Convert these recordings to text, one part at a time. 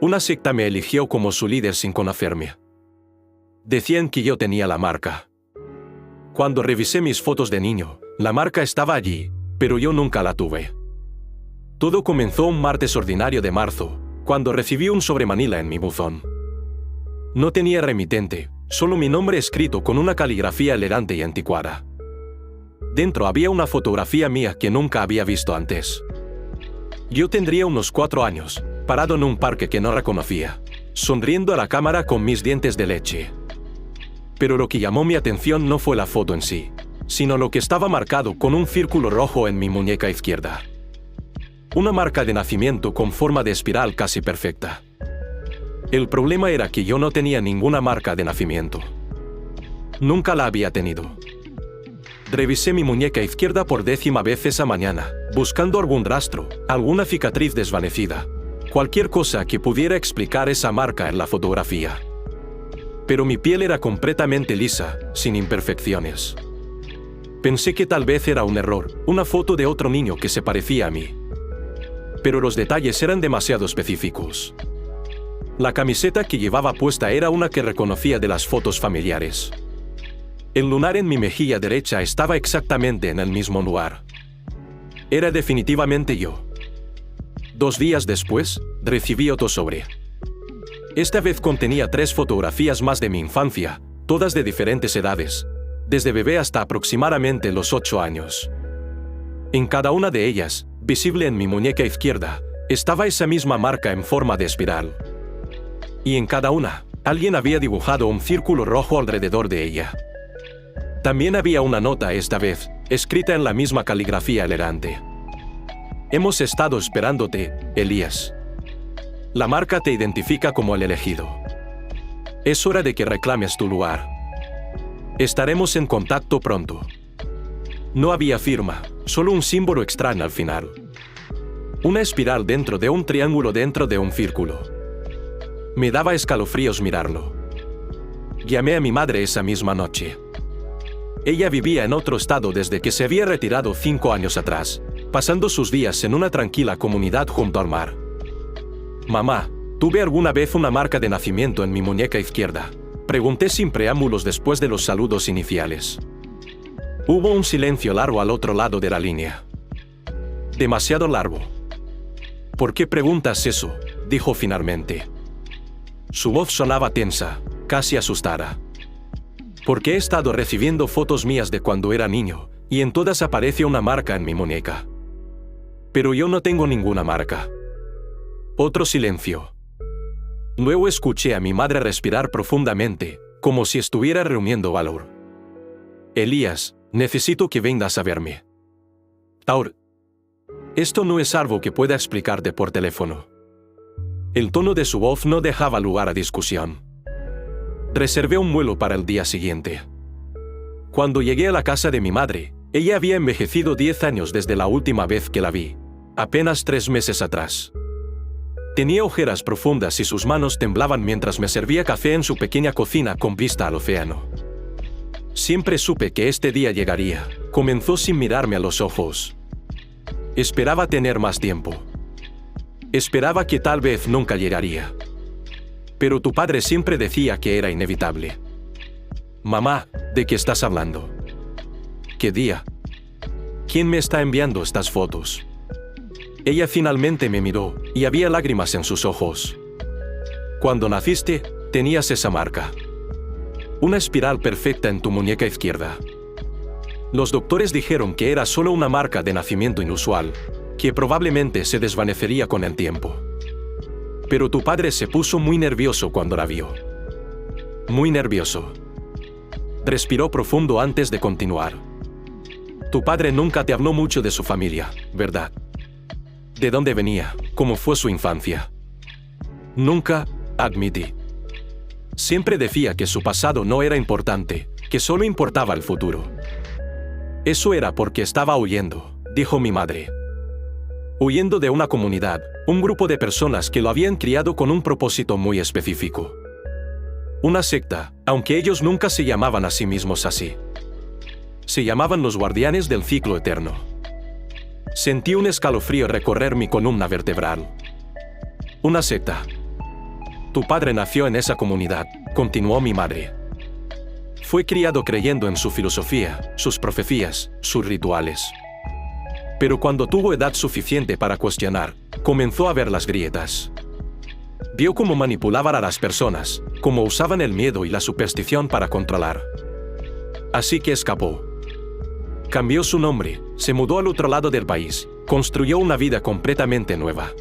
Una secta me eligió como su líder sin conocerme. Decían que yo tenía la marca. Cuando revisé mis fotos de niño, la marca estaba allí, pero yo nunca la tuve. Todo comenzó un martes ordinario de marzo, cuando recibí un sobre Manila en mi buzón. No tenía remitente, solo mi nombre escrito con una caligrafía elegante y anticuada. Dentro había una fotografía mía que nunca había visto antes. Yo tendría unos 4 años, parado en un parque que no reconocía, sonriendo a la cámara con mis dientes de leche. Pero lo que llamó mi atención no fue la foto en sí, sino lo que estaba marcado con un círculo rojo en mi muñeca izquierda. Una marca de nacimiento con forma de espiral casi perfecta. El problema era que yo no tenía ninguna marca de nacimiento. Nunca la había tenido. Revisé mi muñeca izquierda por 10ª vez esa mañana, buscando algún rastro, alguna cicatriz desvanecida, cualquier cosa que pudiera explicar esa marca en la fotografía. Pero mi piel era completamente lisa, sin imperfecciones. Pensé que tal vez era un error, una foto de otro niño que se parecía a mí. Pero los detalles eran demasiado específicos. La camiseta que llevaba puesta era una que reconocía de las fotos familiares. El lunar en mi mejilla derecha estaba exactamente en el mismo lugar. Era definitivamente yo. 2 días después, recibí otro sobre. Esta vez contenía 3 fotografías más de mi infancia, todas de diferentes edades, desde bebé hasta aproximadamente los 8 años. En cada una de ellas, visible en mi muñeca izquierda, estaba esa misma marca en forma de espiral. Y en cada una, alguien había dibujado un círculo rojo alrededor de ella. También había una nota esta vez, escrita en la misma caligrafía elegante. Hemos estado esperándote, Elías. La marca te identifica como el elegido. Es hora de que reclames tu lugar. Estaremos en contacto pronto. No había firma, solo un símbolo extraño al final. Una espiral dentro de un triángulo dentro de un círculo. Me daba escalofríos mirarlo. Llamé a mi madre esa misma noche. Ella vivía en otro estado desde que se había retirado 5 años atrás, pasando sus días en una tranquila comunidad junto al mar. Mamá, ¿tuve alguna vez una marca de nacimiento en mi muñeca izquierda? Pregunté sin preámbulos después de los saludos iniciales. Hubo un silencio largo al otro lado de la línea. Demasiado largo. ¿Por qué preguntas eso?, dijo finalmente. Su voz sonaba tensa, casi asustada. Porque he estado recibiendo fotos mías de cuando era niño, y en todas aparece una marca en mi muñeca. Pero yo no tengo ninguna marca. Otro silencio. Luego escuché a mi madre respirar profundamente, como si estuviera reuniendo valor. Elías, necesito que vengas a verme. Taur. Esto no es algo que pueda explicarte por teléfono. El tono de su voz no dejaba lugar a discusión. Reservé un vuelo para el día siguiente. Cuando llegué a la casa de mi madre, ella había envejecido 10 años desde la última vez que la vi, apenas 3 meses atrás. Tenía ojeras profundas y sus manos temblaban mientras me servía café en su pequeña cocina con vista al océano. Siempre supe que este día llegaría, comenzó sin mirarme a los ojos. Esperaba tener más tiempo. Esperaba que tal vez nunca llegaría. Pero tu padre siempre decía que era inevitable. Mamá, ¿de qué estás hablando? ¿Qué día? ¿Quién me está enviando estas fotos? Ella finalmente me miró, y había lágrimas en sus ojos. Cuando naciste, tenías esa marca. Una espiral perfecta en tu muñeca izquierda. Los doctores dijeron que era solo una marca de nacimiento inusual, que probablemente se desvanecería con el tiempo. Pero tu padre se puso muy nervioso cuando la vio. Muy nervioso. Respiró profundo antes de continuar. Tu padre nunca te habló mucho de su familia, ¿verdad? ¿De dónde venía? ¿Cómo fue su infancia? Nunca, admití. Siempre decía que su pasado no era importante, que solo importaba el futuro. Eso era porque estaba huyendo, dijo mi madre. Huyendo de una comunidad, un grupo de personas que lo habían criado con un propósito muy específico. Una secta, aunque ellos nunca se llamaban a sí mismos así. Se llamaban los guardianes del ciclo eterno. Sentí un escalofrío recorrer mi columna vertebral. Una secta. Tu padre nació en esa comunidad, continuó mi madre. Fue criado creyendo en su filosofía, sus profecías, sus rituales. Pero cuando tuvo edad suficiente para cuestionar, comenzó a ver las grietas. Vio cómo manipulaban a las personas, cómo usaban el miedo y la superstición para controlar. Así que escapó. Cambió su nombre, se mudó al otro lado del país, construyó una vida completamente nueva.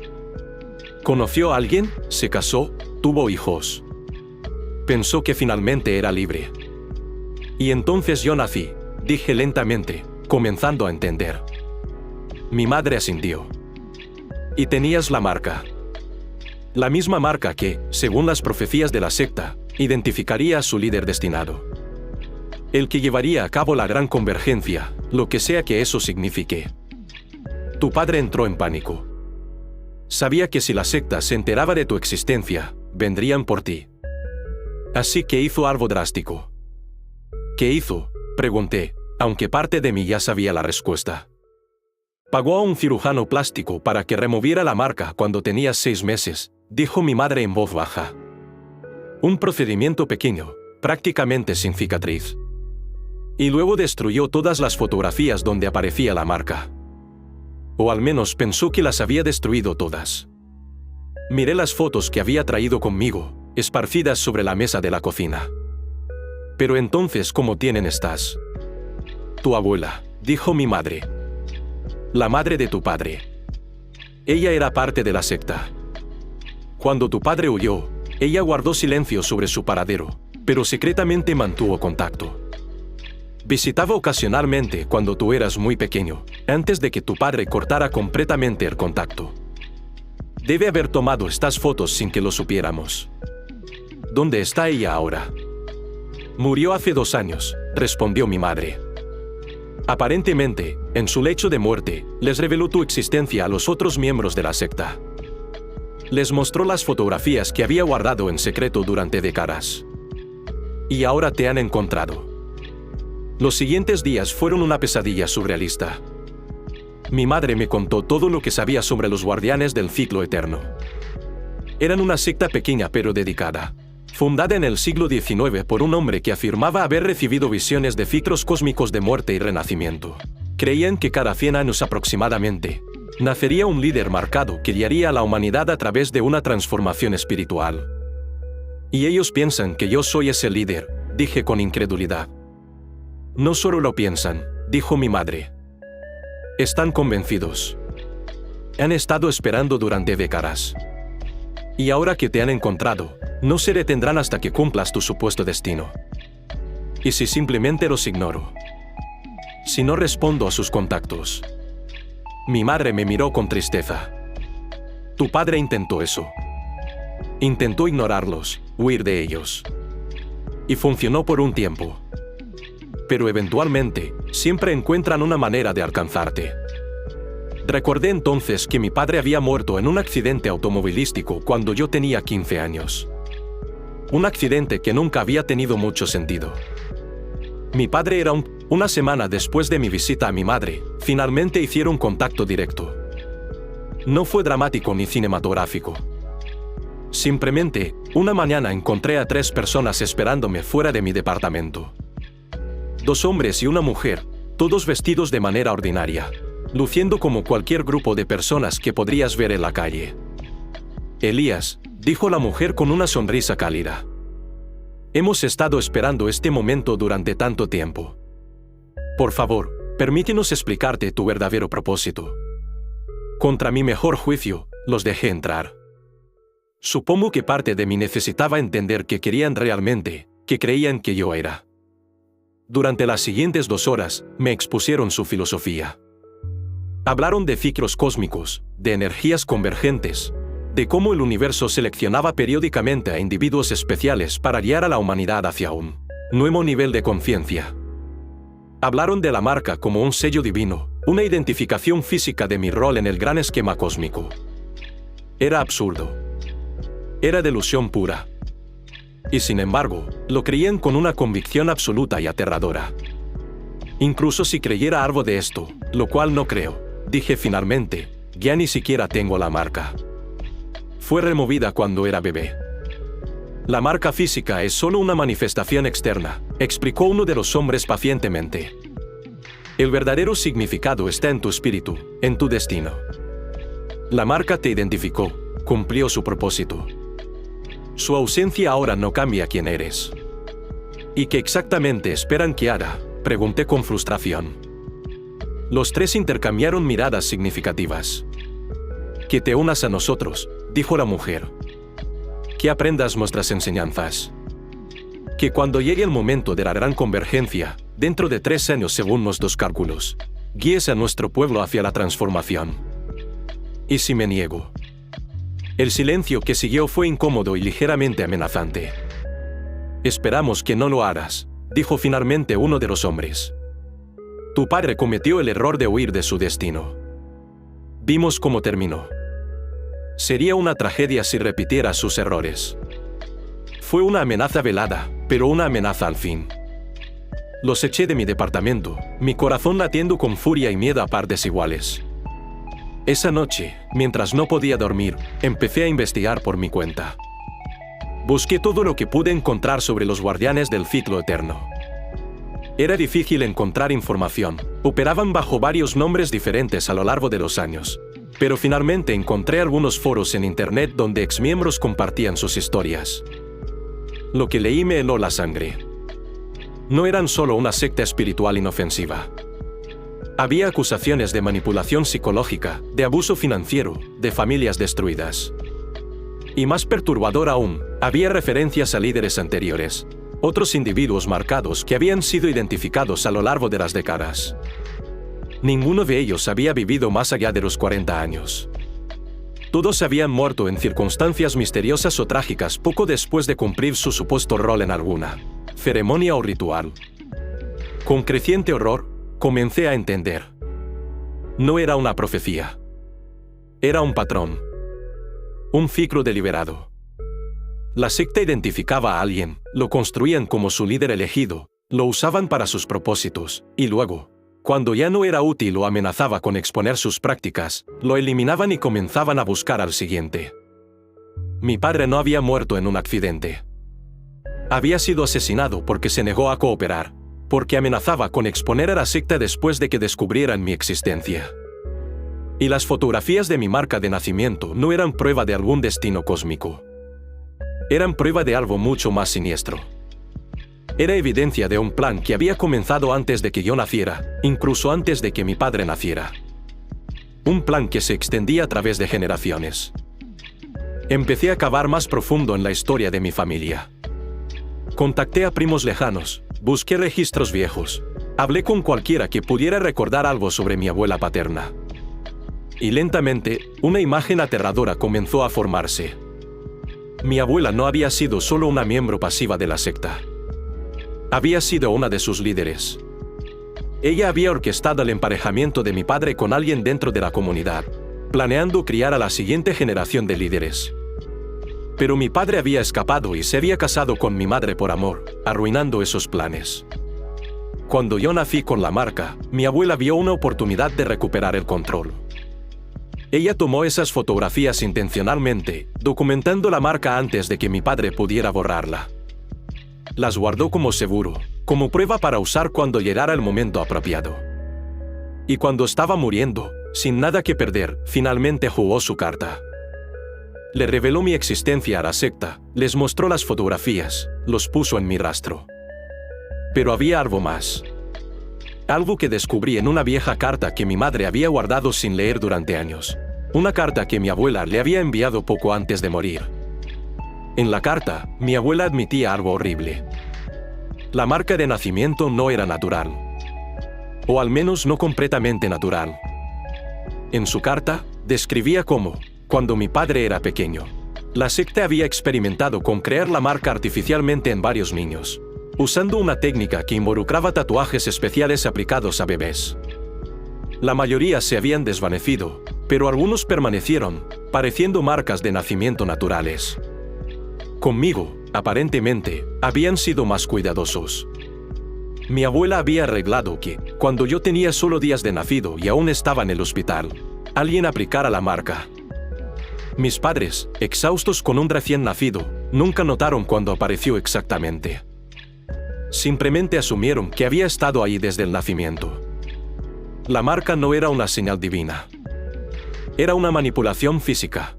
Conoció a alguien, se casó, tuvo hijos. Pensó que finalmente era libre. Y entonces yo nací, dije lentamente, comenzando a entender. Mi madre asintió. Y tenías la marca. La misma marca que, según las profecías de la secta, identificaría a su líder destinado. El que llevaría a cabo la gran convergencia, lo que sea que eso signifique. Tu padre entró en pánico. Sabía que si la secta se enteraba de tu existencia, vendrían por ti. Así que hizo algo drástico. ¿Qué hizo?, pregunté, aunque parte de mí ya sabía la respuesta. Pagó a un cirujano plástico para que removiera la marca cuando tenía 6 meses, dijo mi madre en voz baja. Un procedimiento pequeño, prácticamente sin cicatriz. Y luego destruyó todas las fotografías donde aparecía la marca. O al menos pensó que las había destruido todas. Miré las fotos que había traído conmigo, esparcidas sobre la mesa de la cocina. Pero entonces, ¿cómo tienen estas? Tu abuela, dijo mi madre. La madre de tu padre. Ella era parte de la secta. Cuando tu padre huyó, ella guardó silencio sobre su paradero, pero secretamente mantuvo contacto. Visitaba ocasionalmente cuando tú eras muy pequeño, antes de que tu padre cortara completamente el contacto. Debe haber tomado estas fotos sin que lo supiéramos. ¿Dónde está ella ahora? Murió hace 2 años, respondió mi madre. Aparentemente, en su lecho de muerte, les reveló tu existencia a los otros miembros de la secta. Les mostró las fotografías que había guardado en secreto durante décadas. Y ahora te han encontrado. Los siguientes días fueron una pesadilla surrealista. Mi madre me contó todo lo que sabía sobre los guardianes del ciclo eterno. Eran una secta pequeña pero dedicada, fundada en el siglo XIX por un hombre que afirmaba haber recibido visiones de ciclos cósmicos de muerte y renacimiento. Creían que cada 100 años aproximadamente, nacería un líder marcado que guiaría a la humanidad a través de una transformación espiritual. Y ellos piensan que yo soy ese líder, dije con incredulidad. No solo lo piensan, dijo mi madre. Están convencidos. Han estado esperando durante décadas. Y ahora que te han encontrado, no se detendrán hasta que cumplas tu supuesto destino. ¿Y si simplemente los ignoro? Si no respondo a sus contactos. Mi madre me miró con tristeza. Tu padre intentó eso. Intentó ignorarlos, huir de ellos. Y funcionó por un tiempo. Pero eventualmente, siempre encuentran una manera de alcanzarte. Recordé entonces que mi padre había muerto en un accidente automovilístico cuando yo tenía 15 años. Un accidente que nunca había tenido mucho sentido. Mi padre era una semana después de mi visita a mi madre, finalmente hicieron contacto directo. No fue dramático ni cinematográfico. Simplemente, una mañana encontré a 3 personas esperándome fuera de mi departamento. 2 hombres y una mujer, todos vestidos de manera ordinaria, luciendo como cualquier grupo de personas que podrías ver en la calle. Elías, dijo la mujer con una sonrisa cálida. Hemos estado esperando este momento durante tanto tiempo. Por favor, permítenos explicarte tu verdadero propósito. Contra mi mejor juicio, los dejé entrar. Supongo que parte de mí necesitaba entender que querían realmente, que creían que yo era. Durante las siguientes 2 horas, me expusieron su filosofía. Hablaron de ciclos cósmicos, de energías convergentes, de cómo el universo seleccionaba periódicamente a individuos especiales para guiar a la humanidad hacia un nuevo nivel de conciencia. Hablaron de la marca como un sello divino, una identificación física de mi rol en el gran esquema cósmico. Era absurdo. Era delusión pura. Y sin embargo, lo creían con una convicción absoluta y aterradora. Incluso si creyera algo de esto, lo cual no creo, dije finalmente, ya ni siquiera tengo la marca. Fue removida cuando era bebé. La marca física es solo una manifestación externa, explicó uno de los hombres pacientemente. El verdadero significado está en tu espíritu, en tu destino. La marca te identificó, cumplió su propósito. Su ausencia ahora no cambia quién eres. ¿Y qué exactamente esperan que haga?, pregunté con frustración. Los tres intercambiaron miradas significativas. Que te unas a nosotros, dijo la mujer. Que aprendas nuestras enseñanzas. Que cuando llegue el momento de la gran convergencia, dentro de 3 años según nuestros cálculos, guíes a nuestro pueblo hacia la transformación. ¿Y si me niego? El silencio que siguió fue incómodo y ligeramente amenazante. Esperamos que no lo harás, dijo finalmente uno de los hombres. Tu padre cometió el error de huir de su destino. Vimos cómo terminó. Sería una tragedia si repitiera sus errores. Fue una amenaza velada, pero una amenaza al fin. Los eché de mi departamento, mi corazón latiendo con furia y miedo a partes iguales. Esa noche, mientras no podía dormir, empecé a investigar por mi cuenta. Busqué todo lo que pude encontrar sobre los guardianes del ciclo eterno. Era difícil encontrar información, operaban bajo varios nombres diferentes a lo largo de los años. Pero finalmente encontré algunos foros en internet donde exmiembros compartían sus historias. Lo que leí me heló la sangre. No eran solo una secta espiritual inofensiva. Había acusaciones de manipulación psicológica, de abuso financiero, de familias destruidas. Y más perturbador aún, había referencias a líderes anteriores, otros individuos marcados que habían sido identificados a lo largo de las décadas. Ninguno de ellos había vivido más allá de los 40 años. Todos habían muerto en circunstancias misteriosas o trágicas poco después de cumplir su supuesto rol en alguna ceremonia o ritual. Con creciente horror, comencé a entender. No era una profecía. Era un patrón. Un ciclo deliberado. La secta identificaba a alguien, lo construían como su líder elegido, lo usaban para sus propósitos, y luego, cuando ya no era útil o amenazaba con exponer sus prácticas, lo eliminaban y comenzaban a buscar al siguiente. Mi padre no había muerto en un accidente. Había sido asesinado porque se negó a cooperar, porque amenazaba con exponer a la secta después de que descubrieran mi existencia. Y las fotografías de mi marca de nacimiento no eran prueba de algún destino cósmico. Eran prueba de algo mucho más siniestro. Era evidencia de un plan que había comenzado antes de que yo naciera, incluso antes de que mi padre naciera. Un plan que se extendía a través de generaciones. Empecé a cavar más profundo en la historia de mi familia. Contacté a primos lejanos, busqué registros viejos, hablé con cualquiera que pudiera recordar algo sobre mi abuela paterna. Y lentamente, una imagen aterradora comenzó a formarse. Mi abuela no había sido solo una miembro pasiva de la secta. Había sido una de sus líderes. Ella había orquestado el emparejamiento de mi padre con alguien dentro de la comunidad, planeando criar a la siguiente generación de líderes. Pero mi padre había escapado y se había casado con mi madre por amor, arruinando esos planes. Cuando yo nací con la marca, mi abuela vio una oportunidad de recuperar el control. Ella tomó esas fotografías intencionalmente, documentando la marca antes de que mi padre pudiera borrarla. Las guardó como seguro, como prueba para usar cuando llegara el momento apropiado. Y cuando estaba muriendo, sin nada que perder, finalmente jugó su carta. Le reveló mi existencia a la secta, les mostró las fotografías, los puso en mi rastro. Pero había algo más. Algo que descubrí en una vieja carta que mi madre había guardado sin leer durante años. Una carta que mi abuela le había enviado poco antes de morir. En la carta, mi abuela admitía algo horrible. La marca de nacimiento no era natural. O al menos no completamente natural. En su carta, describía cómo, cuando mi padre era pequeño, la secta había experimentado con crear la marca artificialmente en varios niños, usando una técnica que involucraba tatuajes especiales aplicados a bebés. La mayoría se habían desvanecido, pero algunos permanecieron, pareciendo marcas de nacimiento naturales. Conmigo, aparentemente, habían sido más cuidadosos. Mi abuela había arreglado que, cuando yo tenía solo días de nacido y aún estaba en el hospital, alguien aplicara la marca. Mis padres, exhaustos con un recién nacido, Nunca notaron cuándo apareció exactamente. Simplemente asumieron que había estado ahí desde el nacimiento. La marca no era una señal divina. Era una manipulación física.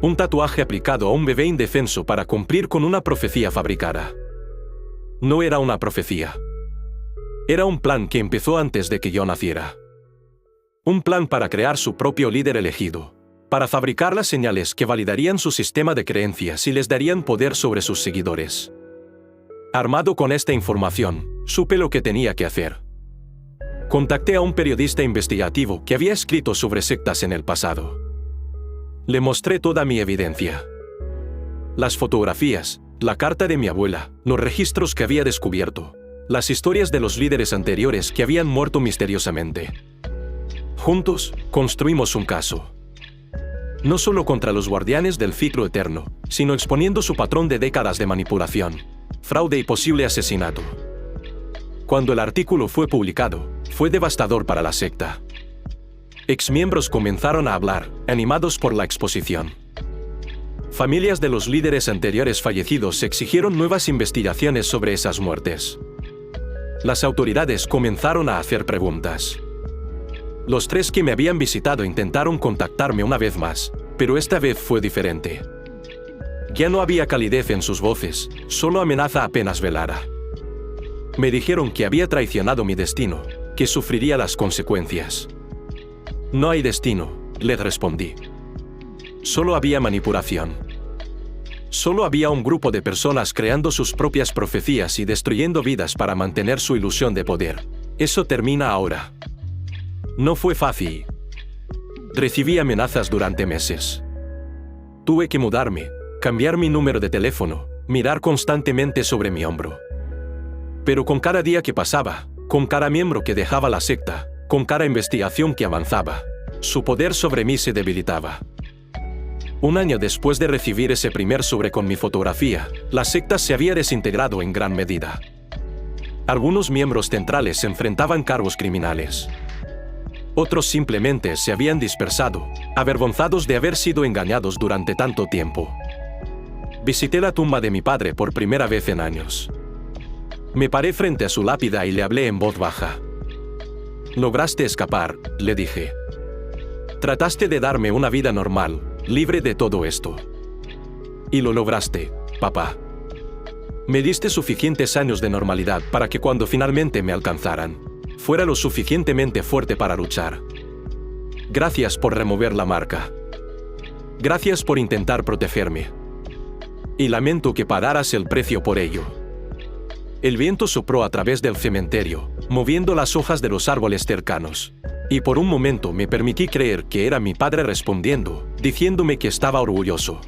Un tatuaje aplicado a un bebé indefenso para cumplir con una profecía fabricada. No era una profecía. Era un plan que empezó antes de que yo naciera. Un plan para crear su propio líder elegido, para fabricar las señales que validarían su sistema de creencias y les darían poder sobre sus seguidores. Armado con esta información, supe lo que tenía que hacer. Contacté a un periodista investigativo que había escrito sobre sectas en el pasado. Le mostré toda mi evidencia. Las fotografías, la carta de mi abuela, los registros que había descubierto, las historias de los líderes anteriores que habían muerto misteriosamente. Juntos, construimos un caso. No solo contra los guardianes del ciclo eterno, sino exponiendo su patrón de décadas de manipulación, fraude y posible asesinato. Cuando el artículo fue publicado, fue devastador para la secta. Exmiembros comenzaron a hablar, animados por la exposición. Familias de los líderes anteriores fallecidos exigieron nuevas investigaciones sobre esas muertes. Las autoridades comenzaron a hacer preguntas. Los 3 que me habían visitado intentaron contactarme una vez más, pero esta vez fue diferente. Ya no había calidez en sus voces, solo amenaza apenas velara. Me dijeron que había traicionado mi destino, que sufriría las consecuencias. No hay destino, les respondí. Solo había manipulación. Solo había un grupo de personas creando sus propias profecías y destruyendo vidas para mantener su ilusión de poder. Eso termina ahora. No fue fácil. Recibí amenazas durante meses. Tuve que mudarme, cambiar mi número de teléfono, mirar constantemente sobre mi hombro. Pero con cada día que pasaba, con cada miembro que dejaba la secta, con cada investigación que avanzaba, su poder sobre mí se debilitaba. Un año después de recibir ese primer sobre con mi fotografía, la secta se había desintegrado en gran medida. Algunos miembros centrales se enfrentaban cargos criminales. Otros simplemente se habían dispersado, avergonzados de haber sido engañados durante tanto tiempo. Visité la tumba de mi padre por primera vez en años. Me paré frente a su lápida y le hablé en voz baja. «Lograste escapar», le dije. «Trataste de darme una vida normal, libre de todo esto. Y lo lograste, papá. Me diste suficientes años de normalidad para que cuando finalmente me alcanzaran, fuera lo suficientemente fuerte para luchar. Gracias por remover la marca. Gracias por intentar protegerme. Y lamento que pagaras el precio por ello». El viento sopló a través del cementerio, moviendo las hojas de los árboles cercanos. Y por un momento me permití creer que era mi padre respondiendo, diciéndome que estaba orgulloso.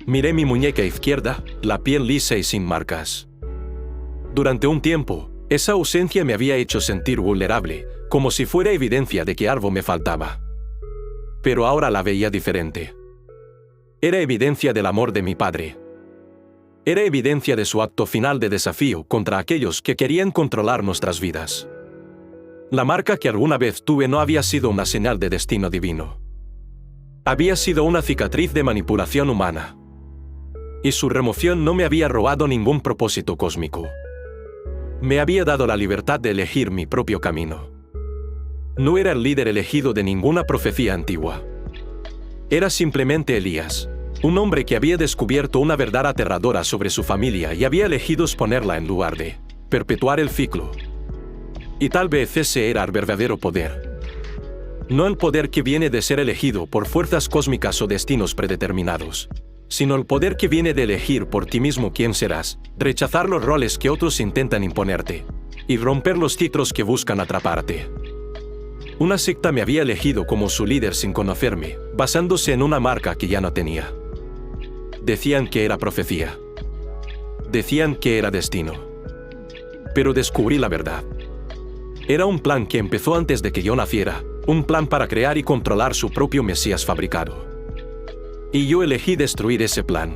Miré mi muñeca izquierda, la piel lisa y sin marcas. Durante un tiempo, esa ausencia me había hecho sentir vulnerable, como si fuera evidencia de que algo me faltaba. Pero ahora la veía diferente. Era evidencia del amor de mi padre. Era evidencia de su acto final de desafío contra aquellos que querían controlar nuestras vidas. La marca que alguna vez tuve no había sido una señal de destino divino. Había sido una cicatriz de manipulación humana. Y su remoción no me había robado ningún propósito cósmico. Me había dado la libertad de elegir mi propio camino. No era el líder elegido de ninguna profecía antigua. Era simplemente Elías, un hombre que había descubierto una verdad aterradora sobre su familia y había elegido exponerla en lugar de perpetuar el ciclo. Y tal vez ese era el verdadero poder. No el poder que viene de ser elegido por fuerzas cósmicas o destinos predeterminados, sino el poder que viene de elegir por ti mismo quién serás, rechazar los roles que otros intentan imponerte, y romper los ciclos que buscan atraparte. Una secta me había elegido como su líder sin conocerme, basándose en una marca que ya no tenía. Decían que era profecía. Decían que era destino. Pero descubrí la verdad. Era un plan que empezó antes de que yo naciera, un plan para crear y controlar su propio Mesías fabricado. Y yo elegí destruir ese plan.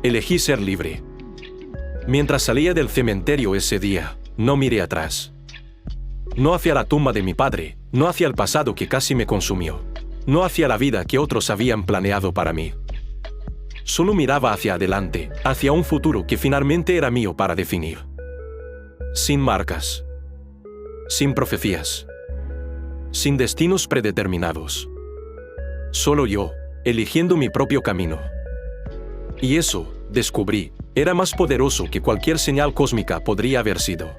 Elegí ser libre. Mientras salía del cementerio ese día, no miré atrás. No hacia la tumba de mi padre, no hacia el pasado que casi me consumió, no hacia la vida que otros habían planeado para mí. Solo miraba hacia adelante, hacia un futuro que finalmente era mío para definir. Sin marcas. Sin profecías. Sin destinos predeterminados. Solo yo, eligiendo mi propio camino. Y eso, descubrí, era más poderoso que cualquier señal cósmica podría haber sido.